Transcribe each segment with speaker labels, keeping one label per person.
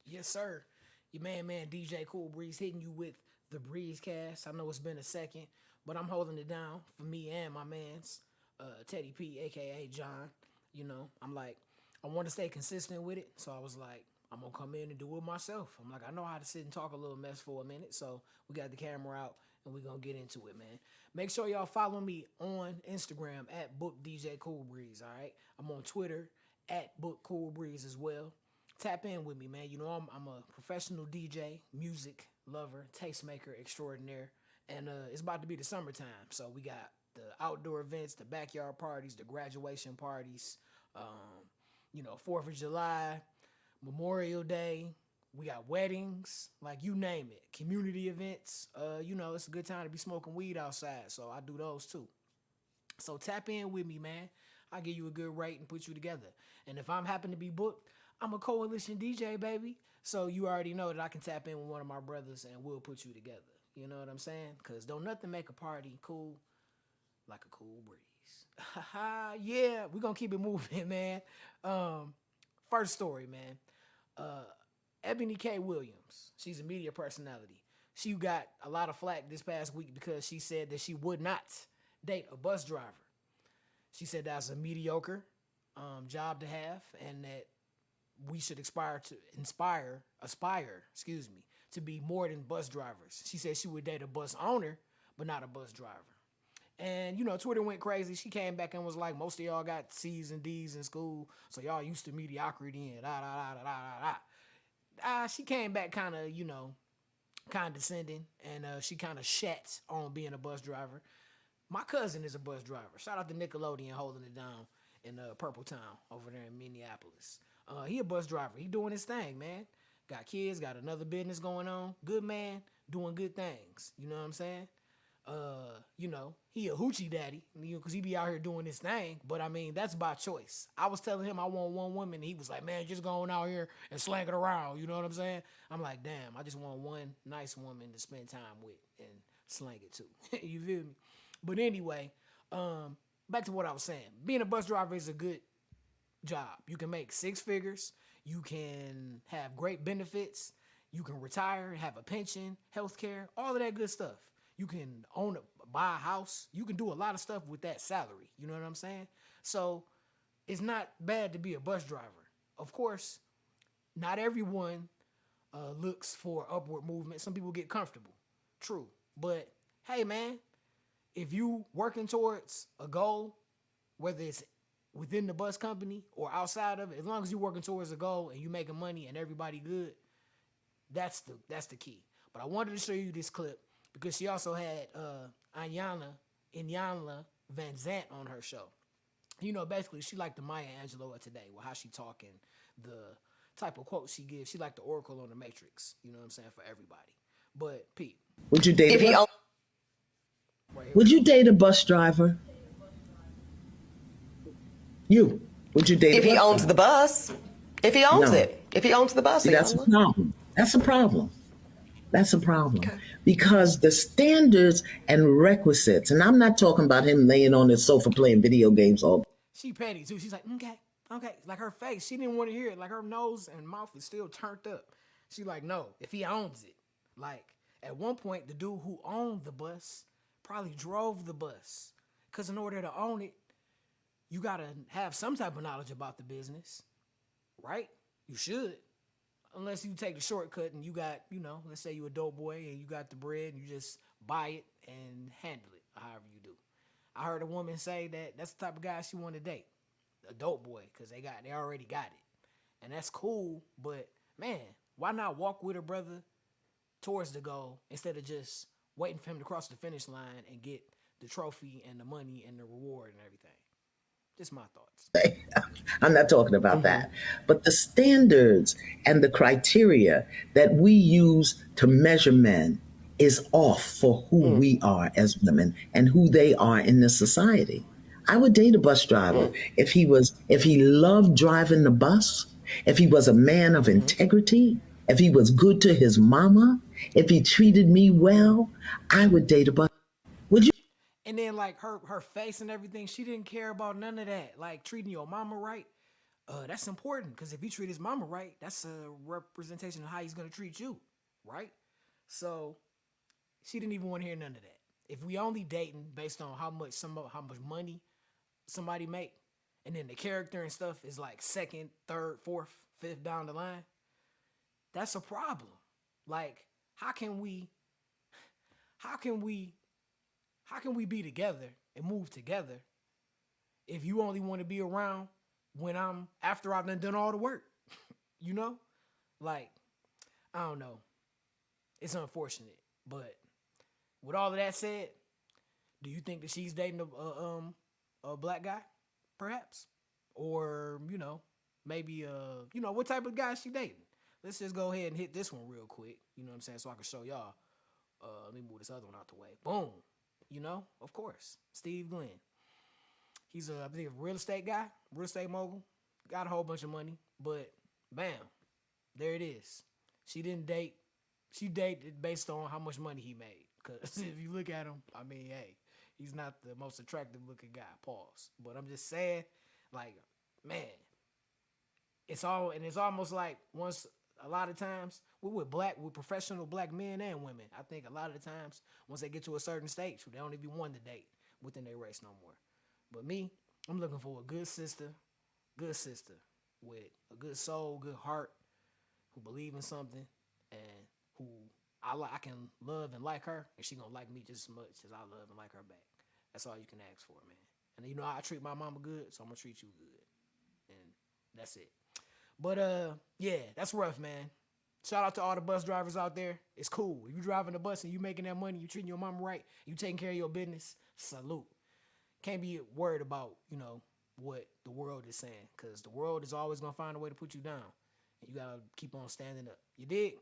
Speaker 1: Yes, sir. Your man, DJ Cool Breeze hitting you with the Breezecast. I know it's been a second, but I'm holding it down for me and my man's Teddy P, aka John. I'm like, I want to stay consistent with it, so I was like, I'm gonna come in and do it myself. I'm like, I know how to sit and talk a little mess for a minute, so we got the camera out and we're gonna get into it, man. Make sure y'all follow me on Instagram at Book DJ Cool Breeze. All right, I'm on Twitter at Book Cool Breeze as well. Tap in with me, man. I'm a professional DJ, music lover, tastemaker extraordinaire, and it's about to be the summertime. So we got the outdoor events, the backyard parties, the graduation parties, 4th of July, Memorial Day. We got weddings, like you name it, community events. It's a good time to be smoking weed outside, so I do those too. So tap in with me, man. I'll give you a good rate and put you together. And if I'm happen to be booked, I'm a coalition DJ, baby. So you already know that I can tap in with one of my brothers and we'll put you together. You know what I'm saying? Because don't nothing make a party cool like a cool breeze. Yeah, we're going to keep it moving, man. First story, man. Ebony K. Williams. She's a media personality. She got a lot of flack this past week because she said that she would not date a bus driver. She said that's a mediocre job to have, and that we should aspire, to be more than bus drivers. She said she would date a bus owner, but not a bus driver. And, Twitter went crazy. She came back and was like, most of y'all got C's and D's in school, so y'all used to mediocrity and she came back kind of, condescending, and she kind of shat on being a bus driver. My cousin is a bus driver. Shout out to Nickelodeon holding it down in Purple Town over there in Minneapolis. He a bus driver. He doing his thing, man. Got kids, got another business going on. Good man, doing good things. You know what I'm saying? He a hoochie daddy, because he be out here doing his thing. But, I mean, that's by choice. I was telling him I want one woman, and he was like, man, just going out here and slang it around. You know what I'm saying? I'm like, damn, I just want one nice woman to spend time with and slang it to. You feel me? But anyway, back to what I was saying. Being a bus driver is a good job. You can make six figures. You can have great benefits. You can retire, have a pension, health care, all of that good stuff. You can buy a house. You can do a lot of stuff with that salary. You know what I'm saying? So it's not bad to be a bus driver. Of course, not everyone looks for upward movement. Some people get comfortable. True. But hey, man, if you working towards a goal, whether it's within the bus company or outside of it, as long as you're working towards a goal and you making money and everybody good, that's the key. But I wanted to show you this clip because she also had Iyanla Van Zant on her show. Basically, she like the Maya Angelou of today, with how she talking, the type of quotes she gives. She like the Oracle on the Matrix, you know what I'm saying, for everybody. But, Pete.
Speaker 2: Would you date Would you date a bus driver? Would you date
Speaker 3: if he owns the bus? If he owns it. If he owns the bus.
Speaker 2: See, that's a problem. That's a problem. Okay. Because the standards and requisites, and I'm not talking about him laying on his sofa playing video games all.
Speaker 1: She petty too. She's like, okay. Like her face, she didn't want to hear it. Like her nose and mouth is still turned up. She like, no, if he owns it. Like at one point, the dude who owned the bus probably drove the bus. Because in order to own it, you got to have some type of knowledge about the business, right? You should. Unless you take the shortcut and you got, let's say you a dope boy and you got the bread and you just buy it and handle it, however you do. I heard a woman say that that's the type of guy she wanted to date, a dope boy, because they already got it. And that's cool, but man, why not walk with a brother towards the goal instead of just waiting for him to cross the finish line and get the trophy and the money and the reward and everything? Just my thoughts.
Speaker 2: I'm not talking about that. But the standards and the criteria that we use to measure men is off for who we are as women and who they are in this society. I would date a bus driver if he loved driving the bus, if he was a man of integrity, if he was good to his mama, if he treated me well. I would date a bus. Would you?
Speaker 1: And then like her face and everything, she didn't care about none of that. Like treating your mama right. That's important because if he treat his mama right, that's a representation of how he's gonna treat you, right? So she didn't even want to hear none of that. If we only dating based on how much money somebody make, and then the character and stuff is like second, third, fourth, fifth down the line, that's a problem. Like, how can we, how can we, how can we be together and move together if you only want to be around when I'm after I've done all the work? You know, like I don't know. It's unfortunate, but with all of that said, do you think that she's dating a black guy, perhaps, or maybe what type of guy is she dating? Let's just go ahead and hit this one real quick. You know what I'm saying? So I can show y'all. Let me move this other one out the way. Boom. Of course, Steve Glenn. He's I think a real estate guy, real estate mogul. Got a whole bunch of money, but bam, there it is. She didn't date. She dated based on how much money he made. Cause if you look at him, I mean, hey, he's not the most attractive looking guy. Pause. But I'm just saying, like, man, it's almost like once a lot of times with professional black men and women. I think a lot of the times once they get to a certain stage, they don't even want to date within their race no more. But me, I'm looking for a good sister with a good soul, good heart, who believe in something, and who I can love and like her, and she gonna like me just as much as I love and like her back. That's all you can ask for, man. And I treat my mama good, so I'm gonna treat you good, and that's it. But yeah, that's rough, man. Shout out to all the bus drivers out there. It's cool. If you driving the bus and you making that money, you treating your mama right, you taking care of your business, salute. Can't be worried about, what the world is saying, because the world is always going to find a way to put you down. And you got to keep on standing up. You dig?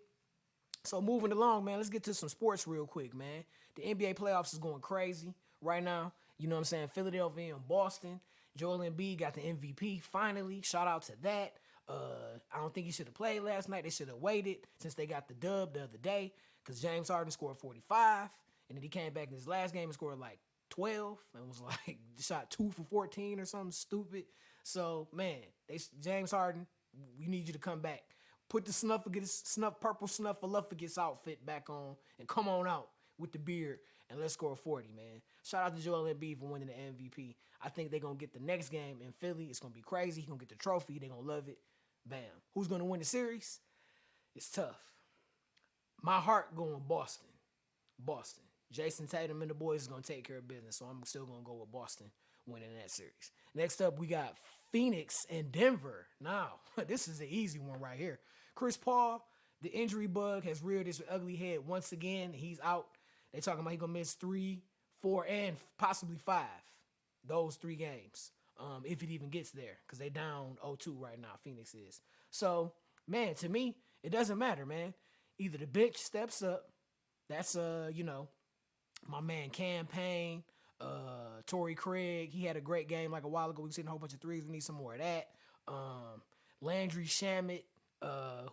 Speaker 1: So moving along, man, let's get to some sports real quick, man. The NBA playoffs is going crazy right now. You know what I'm saying? Philadelphia and Boston. Joel Embiid got the MVP finally. Shout out to that. I don't think he should have played last night. They should have waited since they got the dub the other day, because James Harden scored 45, and then he came back in his last game and scored like 12 and was like shot 2 for 14 or something stupid. So man, James Harden, we need you to come back. Put the purple snuffleupagus outfit back on and come on out with the beard and let's score 40, man. Shout out to Joel Embiid for winning the MVP. I think they're gonna get the next game in Philly. It's gonna be crazy. He's gonna get the trophy. They're gonna love it. Bam. Who's gonna win the series? It's tough. My heart going Boston. Boston. Jason Tatum and the boys is going to take care of business, so I'm still going to go with Boston winning that series. Next up, we got Phoenix and Denver. Now, this is an easy one right here. Chris Paul, the injury bug has reared its ugly head once again. He's out. They talking about he's going to miss 3, 4, and possibly 5. Those 3 games, if it even gets there, because they down 0-2 right now, Phoenix is. So, man, to me, it doesn't matter, man. Either the bench steps up. That's, my man Campaign, Torrey Craig, he had a great game like a while ago. We've seen a whole bunch of threes. We need some more of that. Landry Shamet,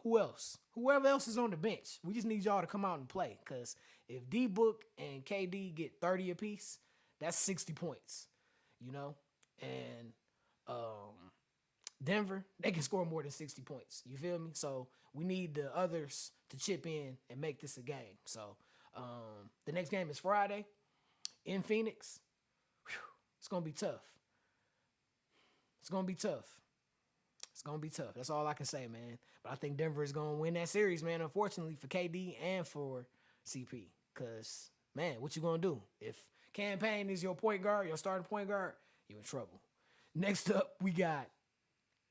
Speaker 1: who else? Whoever else is on the bench. We just need y'all to come out and play. Because if D-Book and KD get 30 apiece, that's 60 points. And Denver, they can score more than 60 points. You feel me? So we need the others to chip in and make this a game. So the next game is Friday in Phoenix. Whew, it's going to be tough. It's going to be tough. It's going to be tough. That's all I can say, man. But I think Denver is going to win that series, man, unfortunately for KD and for CP. Because, man, what you going to do? If Campaign is your point guard, your starting point guard, you're in trouble. Next up, we got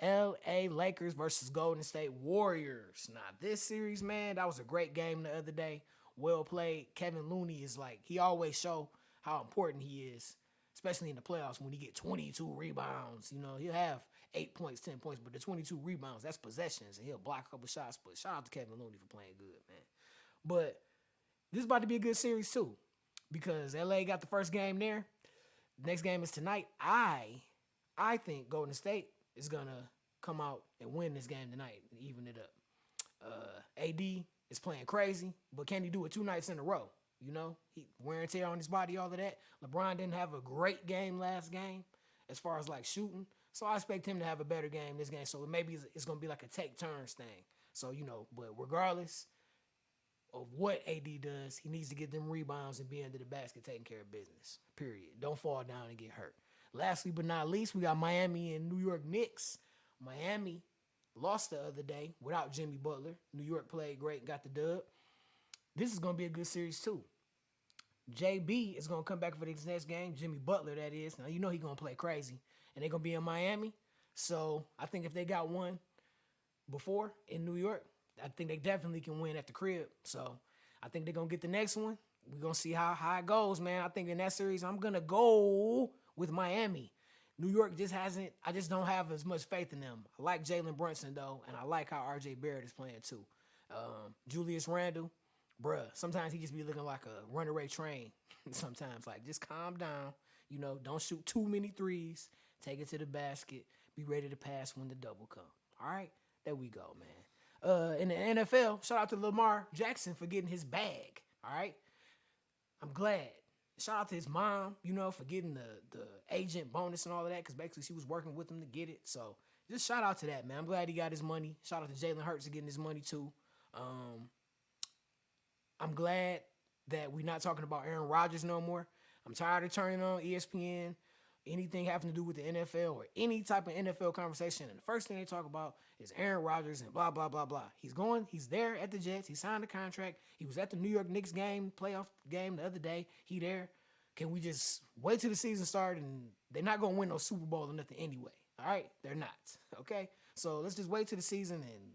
Speaker 1: LA Lakers versus Golden State Warriors. Now, this series, man, that was a great game the other day. Well played. Kevin Looney is like, he always show how important he is, especially in the playoffs when he get 22 rebounds. He'll have 8 points, 10 points, but the 22 rebounds, that's possessions, and he'll block a couple shots. But shout out to Kevin Looney for playing good, man. But this is about to be a good series, too, because LA got the first game there. Next game is tonight. I think Golden State is going to come out and win this game tonight and even it up. AD is playing crazy, but can he do it 2 nights in a row? He wear and tear on his body, all of that. LeBron didn't have a great game last game as far as like shooting, So I expect him to have a better game this game. So maybe it's going to be like a take turns thing. So, but regardless of what AD does, he needs to get them rebounds and be under the basket taking care of business. Period. Don't fall down and get hurt. Lastly but not least, we got Miami and New York Knicks. Miami lost the other day without Jimmy Butler. New York played great and got the dub. This is going to be a good series too. JB is going to come back for this next game. Jimmy Butler, that is. Now, he's going to play crazy. And they're going to be in Miami. So I think if they got one before in New York, I think they definitely can win at the crib. So I think they're going to get the next one. We're going to see how it goes, man. I think in that series, I'm going to go with Miami. New York I just don't have as much faith in them. I like Jalen Brunson, though, and I like how RJ Barrett is playing, too. Julius Randle, bruh, sometimes he just be looking like a runaway train. Sometimes, like, just calm down. Don't shoot too many threes. Take it to the basket. Be ready to pass when the double come. All right? There we go, man. In the NFL, shout out to Lamar Jackson for getting his bag. All right? I'm glad. Shout out to his mom, for getting the agent bonus and all of that, because basically she was working with him to get it. So just shout out to that, man. I'm glad he got his money. Shout out to Jalen Hurts for getting his money, too. I'm glad that we're not talking about Aaron Rodgers no more. I'm tired of turning on ESPN, anything having to do with the NFL or any type of NFL conversation. And the first thing they talk about is Aaron Rodgers and blah, blah, blah, blah. He's there at the Jets. He signed a contract. He was at the New York Knicks playoff game the other day. He there. Can we just wait till the season starts? And they're not going to win no Super Bowl or nothing anyway. All right? They're not. Okay? So let's just wait till the season and,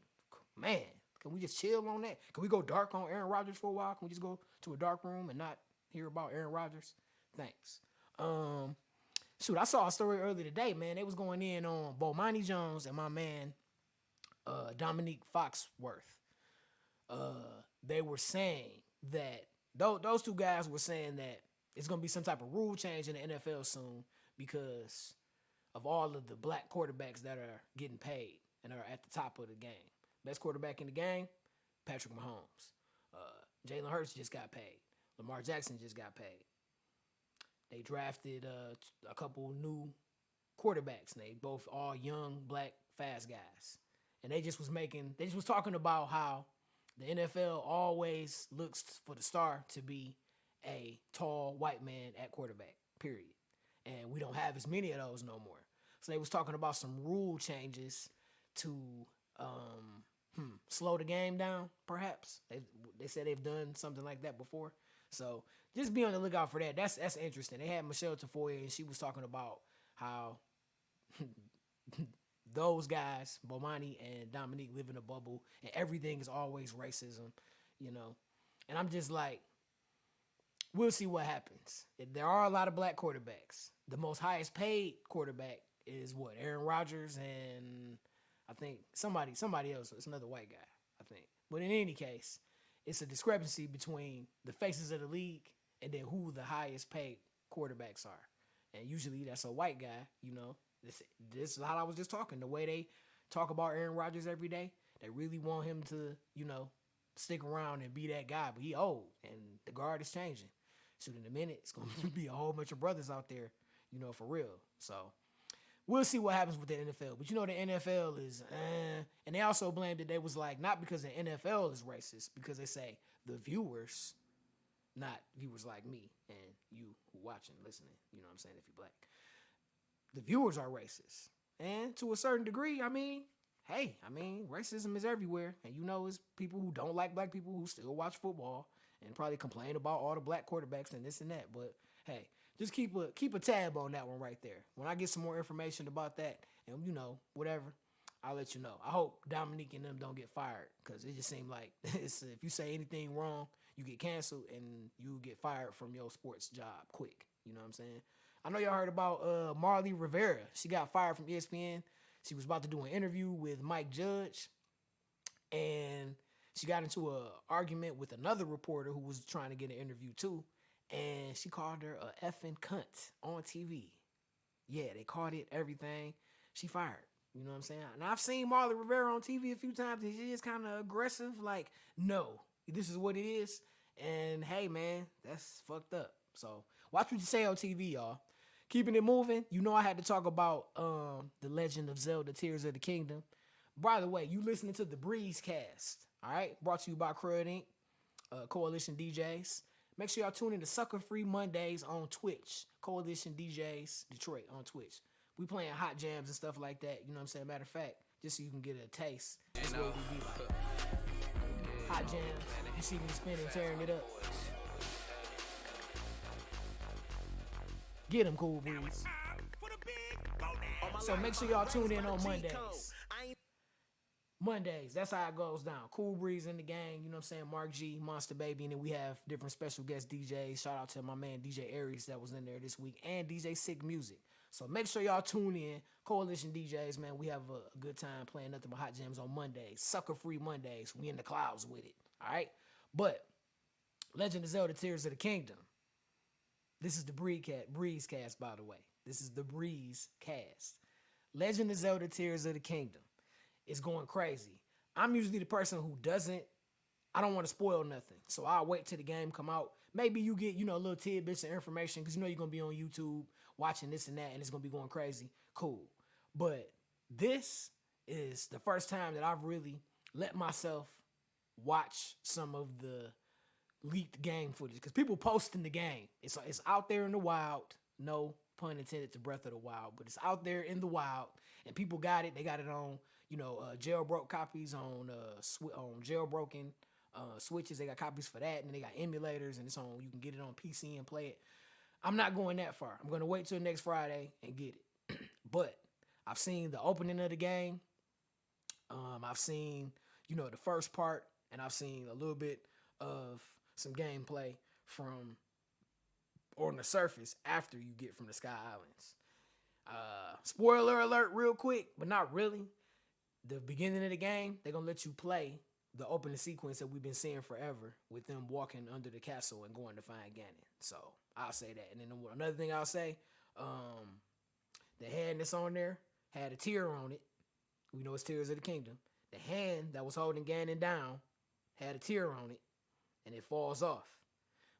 Speaker 1: man, can we just chill on that? Can we go dark on Aaron Rodgers for a while? Can we just go to a dark room and not hear about Aaron Rodgers? Thanks. I saw a story earlier today, man. They was going in on Bomani Jones and my man Dominique Foxworth. They were saying that those two guys were saying that it's going to be some type of rule change in the NFL soon because of all of the black quarterbacks that are getting paid and are at the top of the game. Best quarterback in the game, Patrick Mahomes. Jalen Hurts just got paid. Lamar Jackson just got paid. They drafted a couple new quarterbacks. And they both all young, black, fast guys. And they just was talking about how the NFL always looks for the star to be a tall white man at quarterback, period. And we don't have as many of those no more. So they was talking about some rule changes to slow the game down, perhaps. They said they've done something like that before. So just be on the lookout for that. That's interesting. They had Michelle Tafoya, and she was talking about how those guys, Bomani and Dominique, live in a bubble, and everything is always racism, And I'm just like, we'll see what happens. There are a lot of black quarterbacks. The most highest paid quarterback is what? Aaron Rodgers and I think somebody else. It's another white guy, I think. But in any case, it's a discrepancy between the faces of the league and then who the highest paid quarterbacks are. And usually that's a white guy, This is how I was just talking. The way they talk about Aaron Rodgers every day, they really want him to, stick around and be that guy. But he old, and the guard is changing. So in a minute, it's going to be a whole bunch of brothers out there, for real. So we'll see what happens with the NFL. But the NFL is, and they also blamed it. They was like, not because the NFL is racist, because they say the viewers, not viewers like me and you who watching, listening, you know what I'm saying, if you're black. The viewers are racist. And to a certain degree, racism is everywhere. And it's people who don't like black people who still watch football and probably complain about all the black quarterbacks and this and that. But hey, just keep a tab on that one right there. When I get some more information about that and, whatever, I'll let you know. I hope Dominique and them don't get fired because it just seemed like if you say anything wrong, you get canceled and you get fired from your sports job quick. You know what I'm saying? I know y'all heard about Marley Rivera. She got fired from ESPN. She was about to do an interview with Mike Judge, and she got into an argument with another reporter who was trying to get an interview too, and she called her a effing cunt on TV. Yeah, they caught it, everything. She fired. You know what I'm saying? And I've seen Marley Rivera on TV a few times, and she is kind of aggressive. Like, no, this is what it is. And hey, man, that's fucked up. So watch what you say on TV, y'all. keeping it moving. You know I had to talk about The Legend of Zelda: Tears of the Kingdom. By the way, you listening to the Breezecast, all right? Brought to you by Crud Inc., Coalition DJs. Make sure y'all tune in to Sucker Free Mondays on Twitch. Coalition DJs Detroit on Twitch. We playing hot jams and stuff like that. You know what I'm saying? Matter of fact, just so you can get a taste. That's what we be like. Hot jams. You see me spinning, tearing it up. Get them, Cool Breeze. So make sure y'all tune in on Mondays. Mondays, that's how it goes down. Cool Breeze in the gang, you know what I'm saying? Mark G, Monster Baby, and then we have different special guest DJs. Shout out to my man DJ Aries that was in there this week, and DJ Sick Music. So make sure y'all tune in. Coalition DJs, man, we have a good time playing nothing but hot jams on Mondays. Sucker Free Mondays. We in the clouds with it, all right? But Legend of Zelda: Tears of the Kingdom. This is the Breezecast, by the way. This is the Breezecast. Legend of Zelda: Tears of the Kingdom. It's going crazy. I'm usually the person who I don't want to spoil nothing. So I'll wait till the game come out. Maybe you get, little tidbits of information because you're going to be on YouTube watching this and that and it's going to be going crazy. Cool. But this is the first time that I've really let myself watch some of the leaked game footage because people posting the game. It's out there in the wild. No pun intended to Breath of the Wild, but it's out there in the wild and people got it. They got it on jailbroke copies on jailbroken switches. They got copies for that, and they got emulators, and it's on. You can get it on PC and play it. I'm not going that far. I'm gonna wait till next Friday and get it. But I've seen the opening of the game. I've seen the first part, and I've seen a little bit of some gameplay from on the surface after you get from the Sky Islands. Spoiler alert, real quick, but not really. The beginning of the game, they're going to let you play the opening sequence that we've been seeing forever with them walking under the castle and going to find Ganon. So I'll say that. And then another thing I'll say, the hand that's on there had a tear on it. We know it's Tears of the Kingdom. The hand that was holding Ganon down had a tear on it, and it falls off.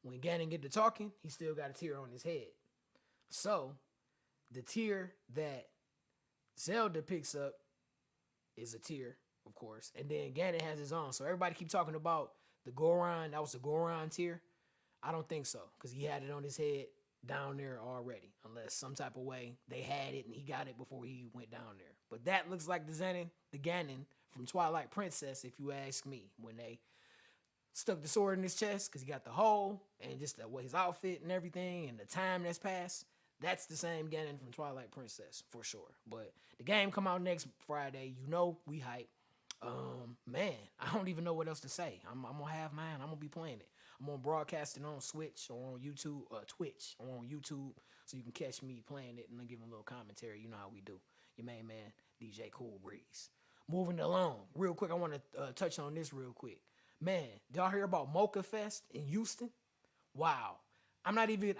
Speaker 1: When Ganon get to talking, he still got a tear on his head. So the tear that Zelda picks up is a tear, of course. And then Ganon has his own. So everybody keep talking about the Goron. That was the Goron tear. I don't think so, because he had it on his head down there already. Unless some type of way they had it and he got it before he went down there. But that looks like the Ganon from Twilight Princess, if you ask me. When they stuck the sword in his chest, because he got the hole, and just the way his outfit and everything, and the time that's passed. That's the same Ganon from Twilight Princess, for sure. But the game come out next Friday. We hype. Man, I don't even know what else to say. I'm going to have mine. I'm going to be playing it. I'm going to broadcast it on Switch or on YouTube, Twitch or on YouTube, so you can catch me playing it and then give a little commentary. You know how we do. Your main man, DJ Cool Breeze. Moving along. Real quick, I want to touch on this real quick. Man, did y'all hear about Mocha Fest in Houston? Wow. I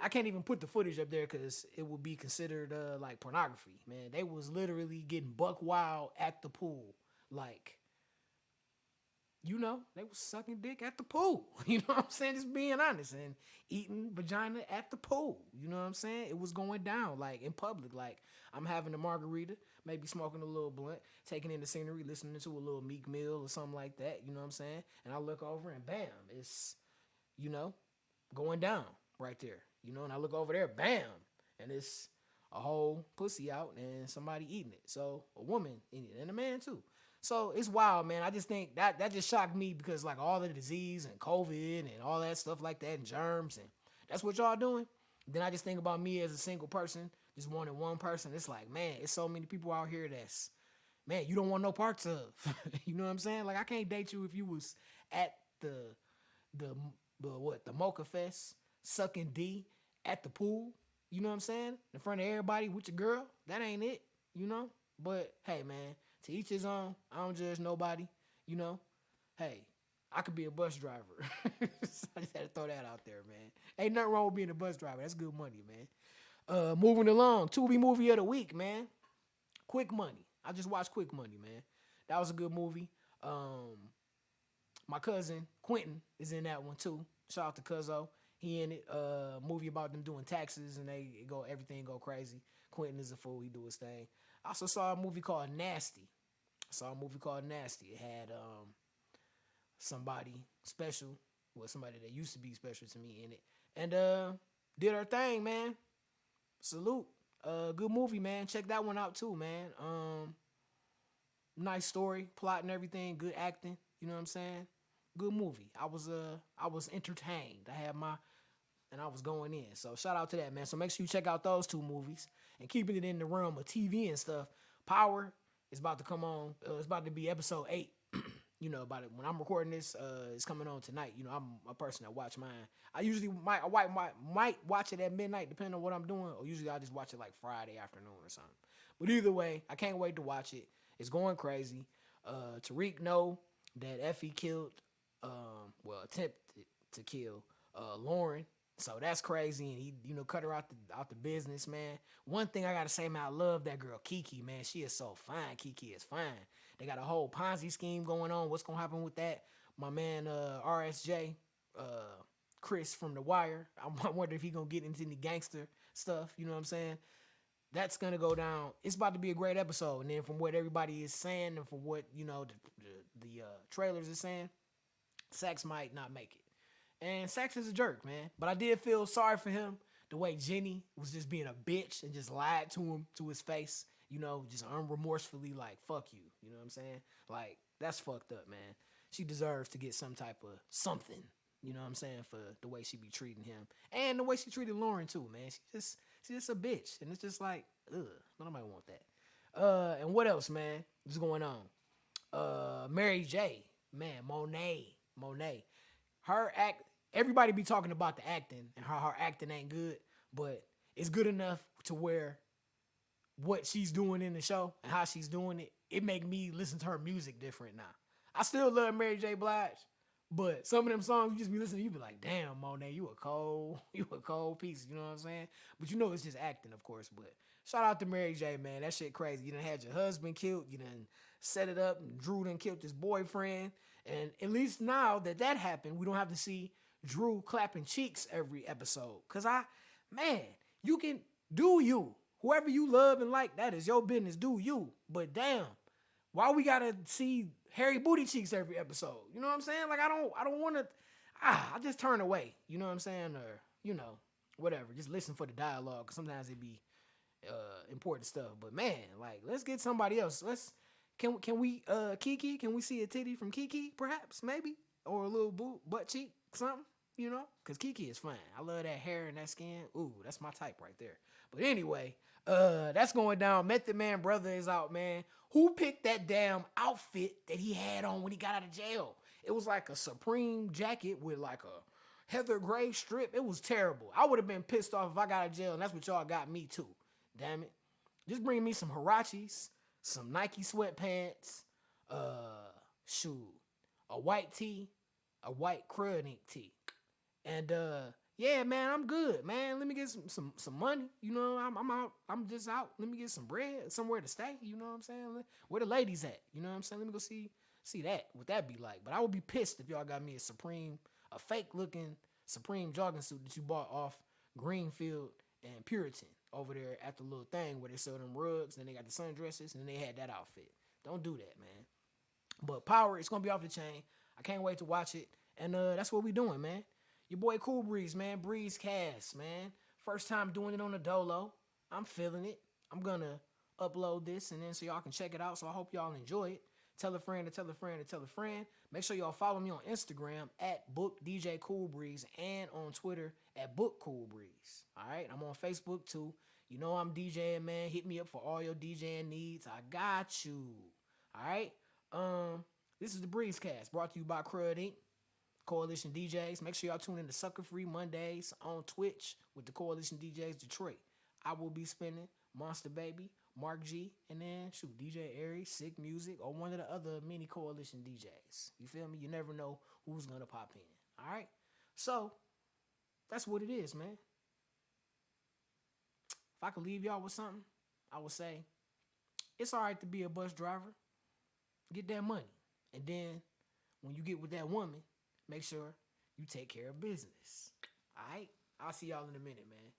Speaker 1: can't even put the footage up there because it would be considered like pornography, man. They was literally getting buck wild at the pool. Like, they was sucking dick at the pool. You know what I'm saying? Just being honest. And eating vagina at the pool. You know what I'm saying? It was going down, like, in public. Like, I'm having a margarita, maybe smoking a little blunt, taking in the scenery, listening to a little Meek Mill or something like that. You know what I'm saying? And I look over and bam, it's, going down right there. And I look over there, bam, and it's a whole pussy out and somebody eating it. So a woman eating it and a man too. So it's wild, man. I just think that just shocked me because like all the disease and COVID and all that stuff like that and germs and that's what y'all doing. Then I just think about me as a single person, just wanting one person. It's like, man, it's so many people out here that's, man, you don't want no parts of. You know what I'm saying? Like I can't date you if you was at the Mocha Fest sucking D at the pool. You know what I'm saying? In front of everybody with your girl. That ain't it, But hey, man, to each his own. I don't judge nobody, Hey, I could be a bus driver. I just had to throw that out there, man. Ain't nothing wrong with being a bus driver. That's good money, man. Moving along. Tubi movie of the week, man. Quick Money. I just watched Quick Money, man. That was a good movie. My cousin Quentin is in that one too. Shout out to Cuzzo. He in it. Movie about them doing taxes and everything go crazy. Quentin is a fool. He do his thing. I also saw a movie called Nasty. It had somebody special, well, somebody that used to be special to me in it, and did her thing, man. Salute. Good movie, man. Check that one out too, man. Nice story, plot and everything, good acting. You know what I'm saying? Good movie. I was entertained. I was going in. So shout out to that, man. So make sure you check out those two movies and keeping it in the realm of TV and stuff. Power is about to come on. It's about to be episode 8. You know, about it. When I'm recording this, it's coming on tonight. You know, I'm a person that watch mine. I usually might watch it at midnight, depending on what I'm doing, or usually I just watch it like Friday afternoon or something. But either way, I can't wait to watch it. It's going crazy. Tariq know that Effie killed, attempted to kill Lauren. So that's crazy, and he, cut her out the business, man. One thing I gotta say, man, I love that girl Kiki, man. She is so fine. Kiki is fine. They got a whole Ponzi scheme going on. What's gonna happen with that? My man RSJ, Chris from The Wire. I wonder if he gonna get into any gangster stuff. You know what I'm saying? That's gonna go down. It's about to be a great episode. And then from what everybody is saying, and from what the trailers are saying, Sax might not make it. And Sax is a jerk, man. But I did feel sorry for him, the way Jenny was just being a bitch and just lied to him to his face, just unremorsefully, like, fuck you. You know what I'm saying? Like, that's fucked up, man. She deserves to get some type of something, you know what I'm saying, for the way she be treating him. And the way she treated Lauren, too, man. She's just a bitch. And it's just like, ugh, nobody want that. And what else, man, is going on? Mary J, man, Monet. Everybody be talking about the acting and how her acting ain't good, but it's good enough to where what she's doing in the show and how she's doing it, it make me listen to her music different now. I still love Mary J. Blige, but some of them songs you just be listening, you be like, damn, Monet, you a cold piece, you know what I'm saying? But it's just acting, of course. But shout out to Mary J, man. That shit crazy. You done had your husband killed, you done set it up, and Drew done killed his boyfriend. And at least now that happened, we don't have to see Drew clapping cheeks every episode. Cause you can do you. Whoever you love and like, that is your business. Do you. But damn, why we gotta see hairy booty cheeks every episode? You know what I'm saying? Like, I don't want to. I just turn away. You know what I'm saying? Or whatever. Just listen for the dialogue. Cause sometimes it be important stuff. But man, like, let's get somebody else. Can we Kiki? Can we see a titty from Kiki? Perhaps, maybe, or a little butt cheek, something. Cause Kiki is fine. I love that hair and that skin. Ooh, that's my type right there. But anyway, that's going down. Method Man brother is out, man. Who picked that damn outfit that he had on when he got out of jail? It was like a Supreme jacket with like a heather gray strip. It was terrible. I would have been pissed off if I got out of jail, and that's what y'all got me too. Damn it. Just bring me some Huaraches, some Nike sweatpants, a white tee, a white crud ink tee. And yeah, man, I'm good, man. Let me get some money. I'm out. I'm just out. Let me get some bread, somewhere to stay. You know what I'm saying? Where the ladies at? You know what I'm saying? Let me go see that. What that be like? But I would be pissed if y'all got me a fake looking Supreme jogging suit that you bought off Greenfield and Puritan over there at the little thing where they sell them rugs, and they got the sundresses, and they had that outfit. Don't do that, man. But Power, it's gonna be off the chain. I can't wait to watch it. And that's what we doing, man. Your boy Cool Breeze, man. Breezecast, man. First time doing it on the Dolo. I'm feeling it. I'm gonna upload this and then so y'all can check it out. So I hope y'all enjoy it. Tell a friend to tell a friend to tell a friend. Make sure y'all follow me on Instagram at BookDJCoolBreeze and on Twitter at BookCoolBreeze. All right, I'm on Facebook too. I'm DJing, man. Hit me up for all your DJing needs. I got you. All right. This is the Breezecast brought to you by Crud Inc. Coalition DJs. Make sure y'all tune in to Sucker Free Mondays on Twitch with the Coalition DJs Detroit. I will be spinning Monster Baby, Mark G, and then DJ Aries, Sick Music, or one of the other mini Coalition DJs. You feel me? You never know who's gonna pop in. All right. So that's what it is, man. If I could leave y'all with something, I would say it's all right to be a bus driver. Get that money, and then when you get with that woman, make sure you take care of business. All right, I'll see y'all in a minute, man.